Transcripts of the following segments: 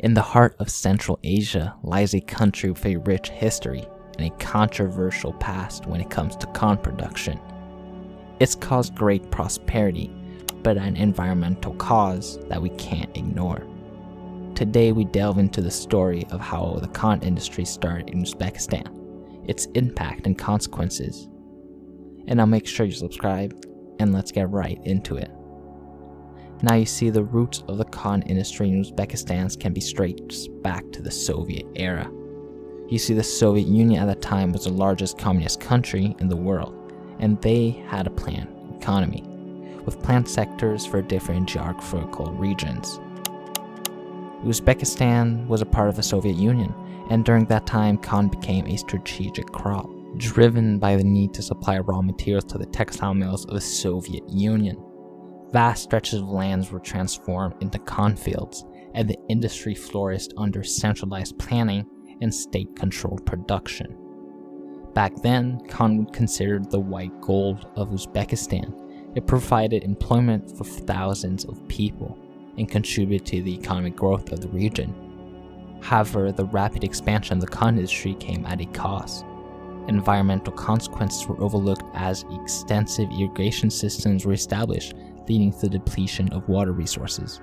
In the heart of Central Asia lies a country with a rich history and a controversial past when it comes to corn production. It's caused great prosperity, but an environmental cause that we can't ignore. Today we delve into the story of how the corn industry started in Uzbekistan, its impact and consequences. And I'll make sure you subscribe, and let's get right into it. Now you see, the roots of the corn industry in Uzbekistan can be traced back to the Soviet era. You see, the Soviet Union at the time was the largest communist country in the world, and they had a planned economy, with planned sectors for different geographical regions. Uzbekistan was a part of the Soviet Union, and during that time corn became a strategic crop, driven by the need to supply raw materials to the textile mills of the Soviet Union. Vast stretches of lands were transformed into cornfields, and the industry flourished under centralized planning and state-controlled production. Back then, corn was considered the white gold of Uzbekistan. It provided employment for thousands of people and contributed to the economic growth of the region. However, the rapid expansion of the corn industry came at a cost. Environmental consequences were overlooked as extensive irrigation systems were established, leading to the depletion of water resources.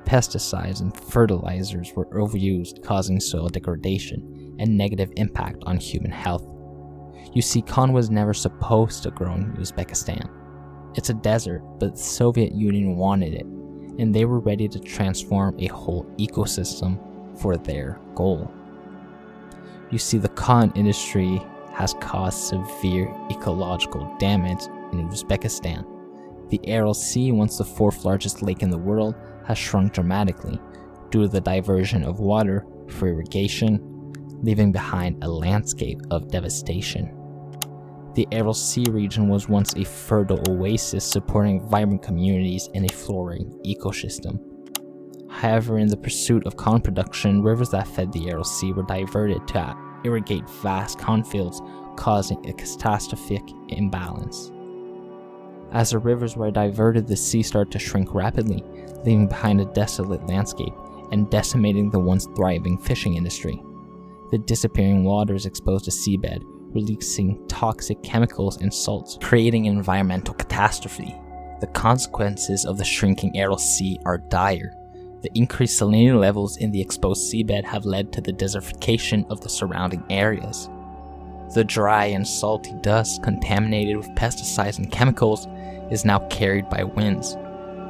Pesticides and fertilizers were overused, causing soil degradation and negative impact on human health. You see, corn was never supposed to grow in Uzbekistan. It's a desert, but the Soviet Union wanted it, and they were ready to transform a whole ecosystem for their goal. You see, the corn industry has caused severe ecological damage in Uzbekistan. The Aral Sea, once the fourth largest lake in the world, has shrunk dramatically due to the diversion of water for irrigation, leaving behind a landscape of devastation. The Aral Sea region was once a fertile oasis supporting vibrant communities and a flourishing ecosystem. However, in the pursuit of corn production, rivers that fed the Aral Sea were diverted to irrigate vast cornfields, causing a catastrophic imbalance. As the rivers were diverted, the sea started to shrink rapidly, leaving behind a desolate landscape and decimating the once thriving fishing industry. The disappearing waters exposed the seabed, releasing toxic chemicals and salts, creating an environmental catastrophe. The consequences of the shrinking Aral Sea are dire. The increased salinity levels in the exposed seabed have led to the desertification of the surrounding areas. The dry and salty dust, contaminated with pesticides and chemicals, is now carried by winds,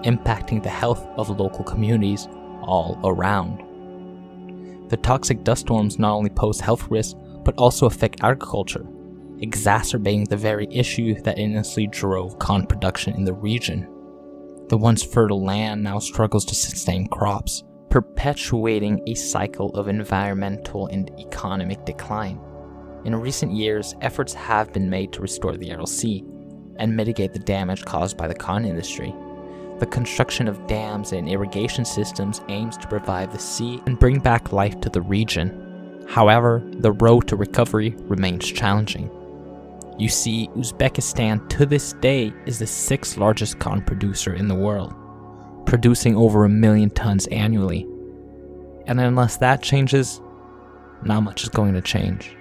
impacting the health of local communities all around. The toxic dust storms not only pose health risks, but also affect agriculture, exacerbating the very issue that initially drove corn production in the region. The once fertile land now struggles to sustain crops, perpetuating a cycle of environmental and economic decline. In recent years, efforts have been made to restore the Aral Sea and mitigate the damage caused by the corn industry. The construction of dams and irrigation systems aims to revive the sea and bring back life to the region. However, the road to recovery remains challenging. You see, Uzbekistan to this day is the sixth largest corn producer in the world, producing over 1 million tons annually. And unless that changes, not much is going to change.